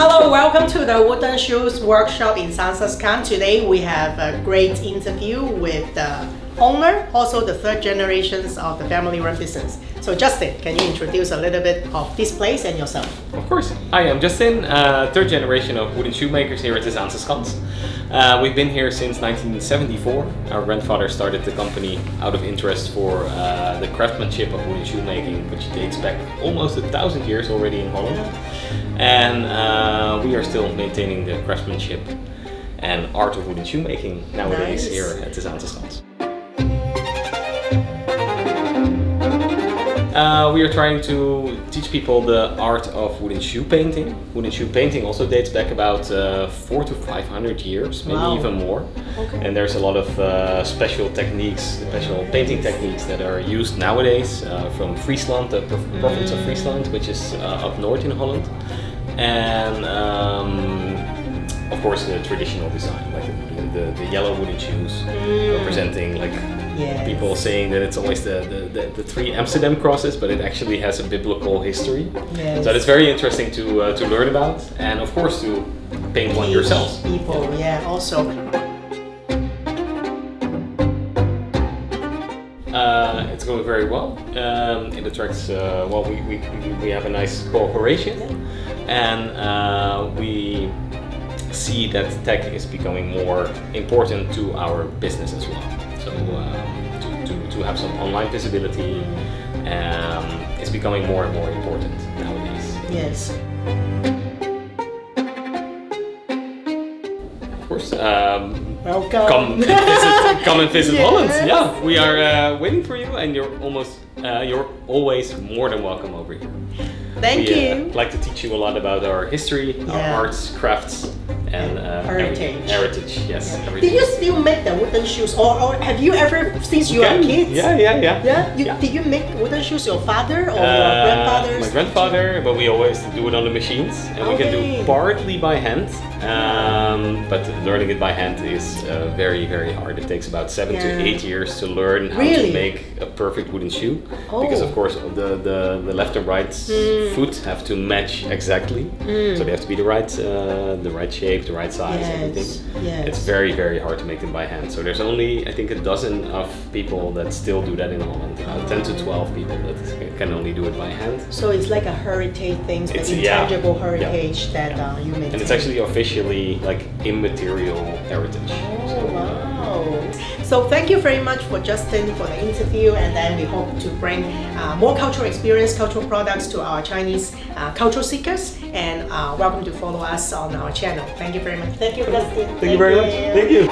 Hello, welcome to the Wooden Shoes Workshop in Zaanse Schans. Today we have a great interview with the owner, also the third generations of the family-run business. So Justin, can you introduce a little bit of this place and yourself? Of course. Hi, I'm Justin, third generation of wooden shoemakers here at the Zaanse Schans. We've been here since 1974. Our grandfather started the company out of interest for the craftsmanship of wooden shoemaking, which dates back almost 1,000 years already in Holland. And we are still maintaining the craftsmanship and art of wooden shoemaking nowadays here at the Zaanse Schans. We are trying to teach people the art of wooden shoe painting. Wooden shoe painting also dates back about 400 to 500 years, maybe even more. Okay. And there's a lot of special techniques, special painting techniques that are used nowadays from Friesland, the province of Friesland, which is up north in Holland. And of course the traditional design, like the yellow wooden shoes, representing like people saying that it's always the three Amsterdam crosses, but it actually has a biblical history. Yes. So it's very interesting to learn about, and of course to paint one yourself. People, also. It's going very well. It attracts. We have a nice cooperation, and we see that tech is becoming more important to our business as well. So to have some online visibility is becoming more and more important nowadays. Yes. Of course. Welcome. Come and visit Yes. Holland. Yeah, we are waiting for you, and you're always more than welcome over here. Thank you. We like to teach you a lot about our history, our arts, crafts, and heritage. Yes. Did you still make the wooden shoes, or have you ever, since you are kids? Yeah. Did you make wooden shoes your father or your grandfather? My grandfather, but we always do it on the machines, and we can do partly by hand. But learning it by hand is very, very hard. It takes about 7 to 8 years to learn how to make a perfect wooden shoe, because of course the left and right foot have to match exactly. So they have to be the right shape, the right size, everything. Yes. It's very, very hard to make them by hand. So there's only, I think, a dozen of people that still do that in Holland. 10 to 12 people that can only do it by hand. So it's like a heritage thing, an intangible heritage that you maintain. And it's actually officially like immaterial heritage. Wow. So thank you very much for Justin for the interview, and then we hope to bring more cultural experience, cultural products to our Chinese cultural seekers, and welcome to follow us on our channel. Thank you very much. Thank you, Justin. Thank you very much. Thank you.